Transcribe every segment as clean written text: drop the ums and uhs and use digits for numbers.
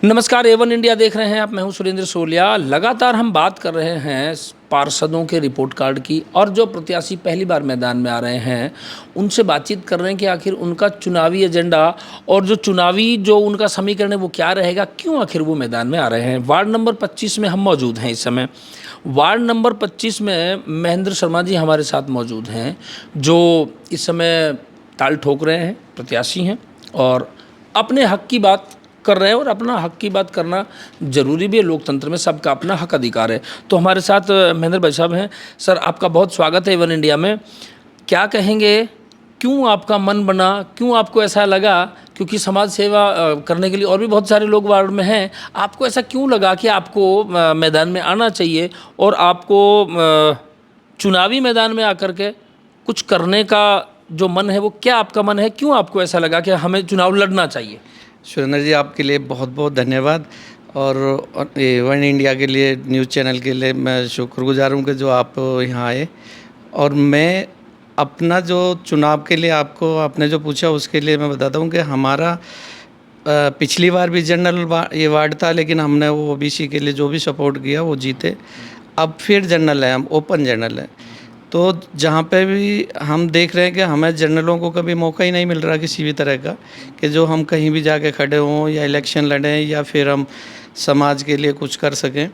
नमस्कार, A1 India देख रहे हैं आप। मैं हूं सुरेंद्र सोलिया। लगातार हम बात कर रहे हैं पार्षदों के रिपोर्ट कार्ड की, और जो प्रत्याशी पहली बार मैदान में आ रहे हैं उनसे बातचीत कर रहे हैं कि आखिर उनका चुनावी एजेंडा और जो चुनावी जो उनका समीकरण है वो क्या रहेगा, क्यों आखिर वो मैदान में आ रहे हैं। वार्ड नंबर 25 में हम मौजूद हैं इस समय। वार्ड नंबर 25 में महेंद्र शर्मा जी हमारे साथ मौजूद हैं, जो इस समय ताल ठोक रहे हैं, प्रत्याशी हैं और अपने हक की बात कर रहे हैं। और अपना हक की बात करना जरूरी भी है, लोकतंत्र में सबका अपना हक अधिकार है। तो हमारे साथ महेंद्र भाई साहब हैं। सर, आपका बहुत स्वागत है A1 इंडिया में। क्या कहेंगे, क्यों आपका मन बना, क्यों आपको ऐसा लगा, क्योंकि समाज सेवा करने के लिए और भी बहुत सारे लोग वार्ड में हैं, आपको ऐसा क्यों लगा कि आपको मैदान में आना चाहिए और आपको चुनावी मैदान में आकर के कुछ करने का जो मन है वो क्या आपका मन है, क्यों आपको ऐसा लगा कि हमें चुनाव लड़ना चाहिए? सुरेंद्र जी, आपके लिए बहुत बहुत धन्यवाद। और A1 इंडिया के लिए, न्यूज़ चैनल के लिए मैं शुक्रगुजार हूँ कि जो आप यहाँ आए। और मैं अपना जो चुनाव के लिए आपने जो पूछा उसके लिए मैं बताता हूँ कि हमारा पिछली बार भी जनरल ये वार्ड था, लेकिन हमने वो OBC के लिए जो भी सपोर्ट किया वो जीते। अब फिर जनरल है, हम ओपन जनरल है। तो जहाँ पे भी हम देख रहे हैं कि हमें जनरलों को कभी मौका ही नहीं मिल रहा किसी भी तरह का, कि जो हम कहीं भी जाके खड़े हों या इलेक्शन लड़ें या फिर हम समाज के लिए कुछ कर सकें।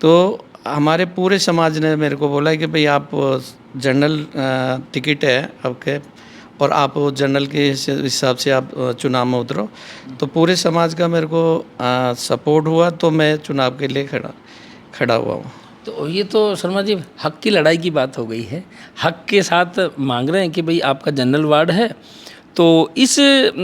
तो हमारे पूरे समाज ने मेरे को बोला कि भाई आप जनरल टिकट है आपके, और आप जनरल के हिसाब से आप चुनाव में उतरो। तो पूरे समाज का मेरे को सपोर्ट हुआ, तो मैं चुनाव के लिए खड़ा हुआ हूँ। तो ये तो शर्मा जी हक की लड़ाई की बात हो गई है। हक के साथ मांग रहे हैं कि भाई आपका जनरल वार्ड है, तो इस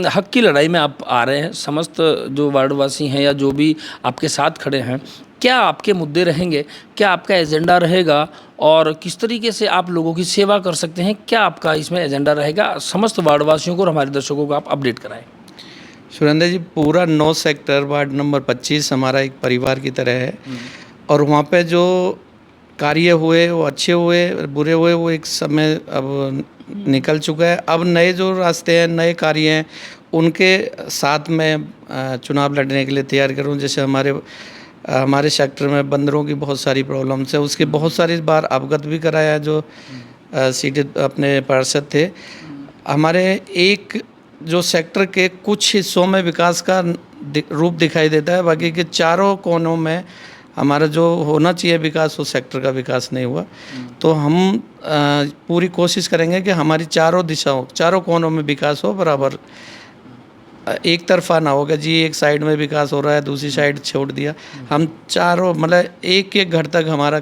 हक की लड़ाई में आप आ रहे हैं। समस्त जो वार्डवासी हैं या जो भी आपके साथ खड़े हैं, क्या आपके मुद्दे रहेंगे, क्या आपका एजेंडा रहेगा और किस तरीके से आप लोगों की सेवा कर सकते हैं, क्या आपका इसमें एजेंडा रहेगा? समस्त वार्डवासियों को और हमारे दर्शकों को आप अपडेट कराएं। सुरेंद्र जी, पूरा 9 सेक्टर वार्ड नंबर 25 हमारा एक परिवार की तरह है। और वहाँ पे जो कार्य हुए वो अच्छे हुए, बुरे हुए, वो एक समय अब निकल चुका है। अब नए जो रास्ते हैं, नए कार्य हैं, उनके साथ में चुनाव लड़ने के लिए तैयार करूँ। जैसे हमारे सेक्टर में बंदरों की बहुत सारी प्रॉब्लम्स है, उसके बहुत सारी बार अवगत भी कराया जो सीटेड अपने पार्षद थे। हमारे एक जो सेक्टर के कुछ हिस्सों में विकास का रूप दिखाई देता है, बाकी के चारों कोनों में हमारा जो होना चाहिए विकास, वो सेक्टर का विकास नहीं हुआ। तो हम पूरी कोशिश करेंगे कि हमारी चारों दिशाओं, चारों कोनों में विकास हो, बराबर एक तरफा ना होगा जी, एक साइड में विकास हो रहा है दूसरी साइड छोड़ दिया। हम चारों मतलब एक एक घर तक हमारा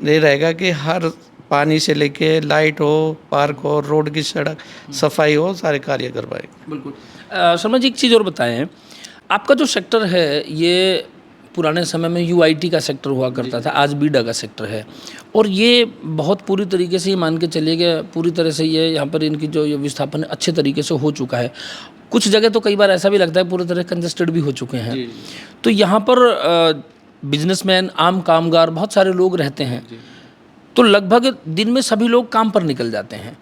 ये रहेगा कि हर पानी से लेके लाइट हो, पार्क हो, रोड की सड़क सफाई हो, सारे कार्य करवाए। बिल्कुल। शर्मा जी, एक चीज़ और बताएं, आपका जो सेक्टर है ये पुराने समय में UIT का सेक्टर हुआ करता था, आज बीडा का सेक्टर है, और ये बहुत पूरी तरीके से ये मान के चलिए कि पूरी तरह से ये यहाँ पर इनकी जो ये विस्थापन अच्छे तरीके से हो चुका है। कुछ जगह तो कई बार ऐसा भी लगता है पूरी तरह कंजस्टेड भी हो चुके हैं। तो यहाँ पर बिजनेसमैन, आम कामगार, बहुत सारे लोग रहते हैं। तो लगभग दिन में सभी लोग काम पर निकल जाते हैं।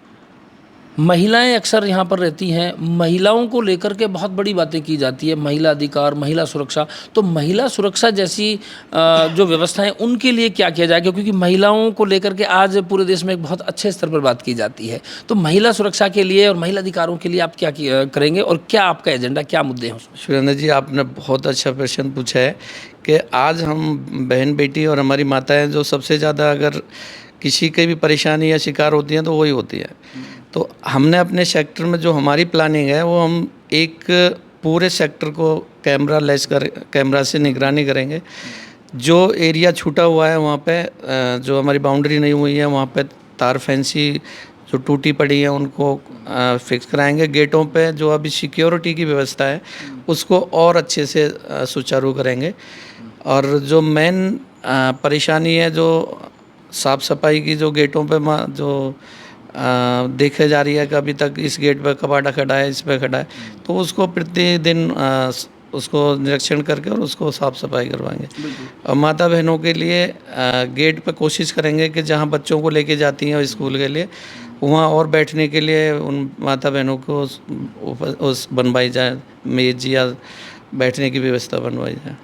महिलाएं अक्सर यहाँ पर रहती हैं। महिलाओं को लेकर के बहुत बड़ी बातें की जाती है, महिला अधिकार, महिला सुरक्षा। तो महिला सुरक्षा जैसी जो व्यवस्थाएं, उनके लिए क्या किया जाए? क्योंकि महिलाओं को लेकर के आज पूरे देश में एक बहुत अच्छे स्तर पर बात की जाती है। तो महिला सुरक्षा के लिए और महिला अधिकारों के लिए आप क्या करेंगे और क्या आपका एजेंडा, क्या मुद्दे हैं उसमें? सुरेंद्र जी, आपने बहुत अच्छा प्रश्न पूछा है कि आज हम बहन बेटी और हमारी माताएं जो सबसे ज़्यादा अगर किसी की भी परेशानी या शिकार होती हैं तो वही होती है। तो हमने अपने सेक्टर में जो हमारी प्लानिंग है, वो हम एक पूरे सेक्टर को कैमरा से निगरानी करेंगे। जो एरिया छूटा हुआ है वहाँ पे जो हमारी बाउंड्री नहीं हुई है, वहाँ पे तार फेंसी जो टूटी पड़ी है उनको फिक्स कराएंगे। गेटों पे जो अभी सिक्योरिटी की व्यवस्था है उसको और अच्छे से सुचारू करेंगे। और जो मेन परेशानी है, जो साफ़ सफाई की, जो गेटों पे जो देखे जा रही है कि अभी तक इस गेट पे कबाड़ा खड़ा है, इस पे खड़ा है, तो उसको प्रतिदिन उसको निरीक्षण करके और उसको साफ़ सफाई करवाएंगे। और माता बहनों के लिए गेट पे कोशिश करेंगे कि जहाँ बच्चों को लेके जाती हैं स्कूल के लिए, वहाँ और बैठने के लिए उन माता बहनों को उस बनवाई जाए मेज या बैठने की व्यवस्था बनवाई जाए।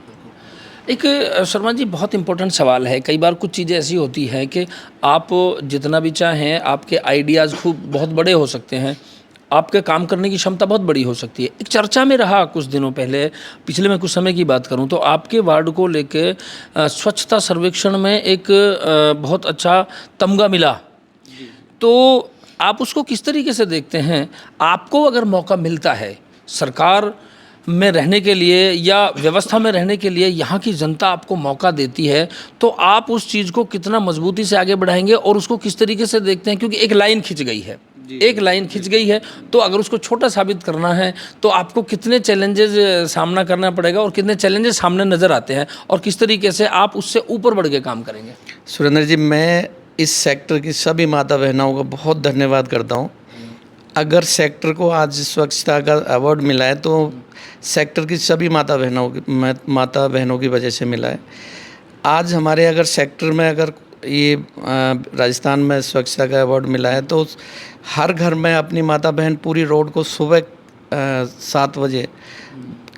एक शर्मा जी, बहुत इम्पोर्टेंट सवाल है। कई बार कुछ चीज़ें ऐसी होती हैं कि आप जितना भी चाहें, आपके आइडियाज़ खूब बहुत बड़े हो सकते हैं, आपके काम करने की क्षमता बहुत बड़ी हो सकती है। एक चर्चा में रहा कुछ दिनों पहले, पिछले मैं कुछ समय की बात करूं तो आपके वार्ड को लेके स्वच्छता सर्वेक्षण में एक बहुत अच्छा तमगा मिला। तो आप उसको किस तरीके से देखते हैं? आपको अगर मौका मिलता है सरकार में रहने के लिए या व्यवस्था में रहने के लिए, यहाँ की जनता आपको मौका देती है, तो आप उस चीज़ को कितना मजबूती से आगे बढ़ाएंगे और उसको किस तरीके से देखते हैं? क्योंकि एक लाइन खिंच गई है, एक लाइन खिंच गई है, तो अगर उसको छोटा साबित करना है तो आपको कितने चैलेंजेस सामना करना पड़ेगा और कितने चैलेंजेस सामने नज़र आते हैं और किस तरीके से आप उससे ऊपर बढ़ के काम करेंगे? सुरेंद्र जी, मैं इस सेक्टर की सभी माता बहनों का बहुत धन्यवाद करता हूँ। अगर सेक्टर को आज स्वच्छता का अवार्ड मिला है तो सेक्टर की सभी माता बहनों की वजह से मिला है। आज हमारे अगर सेक्टर में अगर ये राजस्थान में स्वच्छता का अवार्ड मिला है तो हर घर में अपनी माता बहन पूरी रोड को सुबह 7 बजे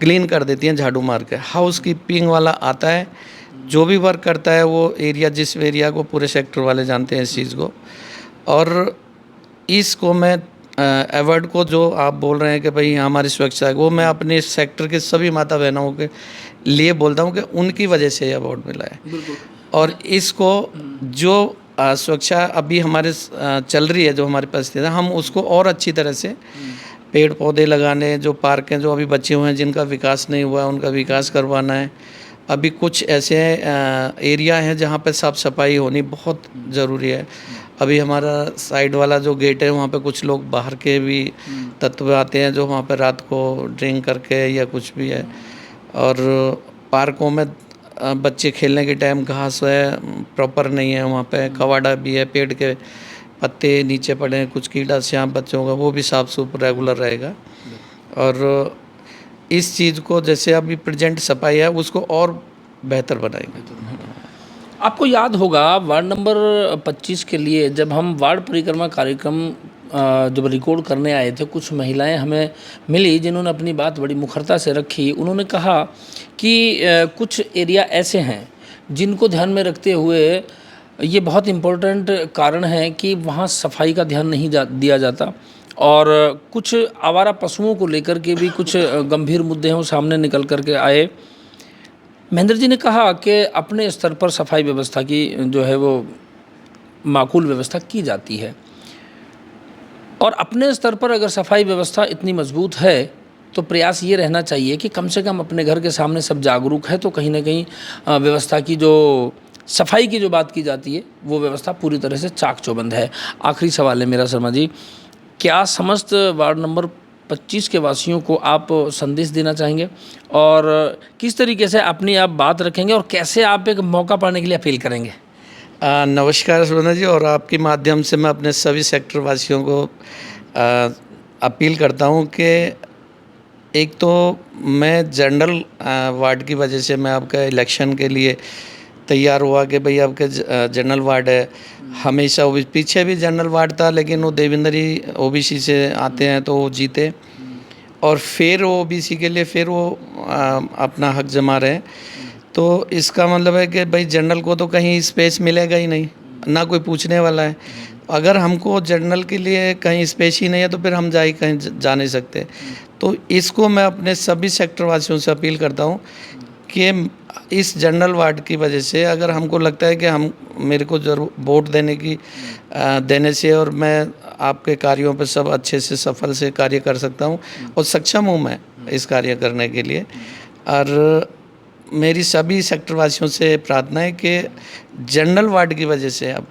क्लीन कर देती हैं झाड़ू मार के। हाउस कीपिंग वाला आता है, जो भी वर्क करता है वो एरिया, जिस एरिया को पूरे सेक्टर वाले जानते हैं इस चीज़ को। और इसको मैं अवार्ड को जो आप बोल रहे हैं कि भाई हमारी स्वच्छता है, वो मैं अपने सेक्टर के सभी माता बहनों के लिए बोलता हूँ कि उनकी वजह से ये अवार्ड मिला है। और इसको जो सुरक्षा अभी हमारे चल रही है, जो हमारे पास है, हम उसको और अच्छी तरह से पेड़ पौधे लगाने, जो पार्क हैं जो अभी बचे हुए हैं जिनका विकास नहीं हुआ उनका विकास करवाना है। अभी कुछ ऐसे एरिया हैं जहाँ पे साफ़ सफाई होनी बहुत ज़रूरी है। अभी हमारा साइड वाला जो गेट है वहाँ पे कुछ लोग बाहर के भी तत्व आते हैं जो वहाँ पे रात को ड्रिंक करके या कुछ भी है। और पार्कों में बच्चे खेलने के टाइम घास है प्रॉपर नहीं है, वहाँ पे कवाड़ा भी है, पेड़ के पत्ते नीचे पड़े हैं, कुछ कीड़ा श्याम बच्चों का, वो भी साफ सुथरा रेगुलर रहेगा। और इस चीज़ को जैसे अभी प्रेजेंट सफाई है उसको और बेहतर बनाएंगे। आपको याद होगा वार्ड नंबर 25 के लिए जब हम वार्ड परिक्रमा कार्यक्रम जब रिकॉर्ड करने आए थे, कुछ महिलाएं हमें मिली जिन्होंने अपनी बात बड़ी मुखरता से रखी। उन्होंने कहा कि कुछ एरिया ऐसे हैं जिनको ध्यान में रखते हुए ये बहुत इम्पोर्टेंट कारण है कि वहाँ सफाई का ध्यान नहीं दिया जाता और कुछ आवारा पशुओं को लेकर के भी कुछ गंभीर मुद्दे हैं वो सामने निकल कर के आए। महेंद्र जी ने कहा कि अपने स्तर पर सफाई व्यवस्था की जो है वो माकूल व्यवस्था की जाती है और अपने स्तर पर अगर सफाई व्यवस्था इतनी मजबूत है तो प्रयास ये रहना चाहिए कि कम से कम अपने घर के सामने सब जागरूक है तो कहीं ना कहीं व्यवस्था की जो सफाई की जो बात की जाती है वो व्यवस्था पूरी तरह से चाक चौबंद है। आखिरी सवाल है मेरा शर्मा जी, क्या समस्त वार्ड नंबर 25 के वासियों को आप संदेश देना चाहेंगे और किस तरीके से अपनी आप बात रखेंगे और कैसे आप एक मौका पाने के लिए अपील करेंगे? नमस्कार सुरेंद्र जी, और आपके माध्यम से मैं अपने सभी सेक्टर वासियों को अपील करता हूं कि एक तो मैं जनरल वार्ड की वजह से मैं आपका इलेक्शन के लिए तैयार हुआ कि भाई आपका जनरल वार्ड है। हमेशा पीछे भी जनरल वार्ड था लेकिन वो देवेंद्र ही ओबीसी से आते हैं तो वो जीते और फिर वो ओबीसी के लिए फिर वो अपना हक जमा रहे। तो इसका मतलब है कि भाई जनरल को तो कहीं स्पेस मिलेगा ही नहीं, ना कोई पूछने वाला है। अगर हमको जनरल के लिए कहीं स्पेस ही नहीं है तो फिर हम कहीं जा नहीं सकते। तो इसको मैं अपने सभी सेक्टर वासियों से अपील करता हूँ कि इस जनरल वार्ड की वजह से अगर हमको लगता है कि मेरे को जरूर वोट देने से और मैं आपके कार्यों पर सब अच्छे से सफल से कार्य कर सकता हूँ और सक्षम हूँ मैं इस कार्य करने के लिए। और मेरी सभी सेक्टर वासियों से प्रार्थना है कि जनरल वार्ड की वजह से आप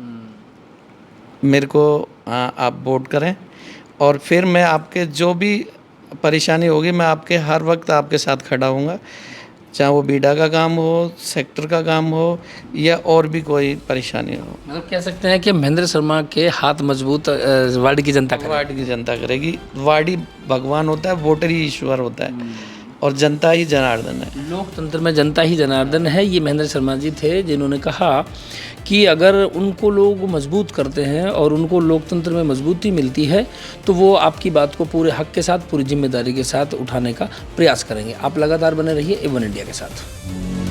मेरे को आप वोट करें और फिर मैं आपके जो भी परेशानी होगी मैं आपके हर वक्त आपके साथ खड़ा हूँगा, चाहे वो बीडा का काम हो, सेक्टर का काम हो या और भी कोई परेशानी हो। मतलब कह सकते हैं कि महेंद्र शर्मा के हाथ मजबूत वार्ड की जनता करेगी। वार्ड की जनता करेगी। वार्ड ही भगवान होता है, वोटर ही ईश्वर होता है। और जनता ही जनार्दन है। लोकतंत्र में जनता ही जनार्दन है, ये महेंद्र शर्मा जी थे जिन्होंने कहा कि अगर उनको लोग मजबूत करते हैं और उनको लोकतंत्र में मजबूती मिलती है तो वो आपकी बात को पूरे हक के साथ, पूरी जिम्मेदारी के साथ उठाने का प्रयास करेंगे। आप लगातार बने रहिए A1 इंडिया के साथ।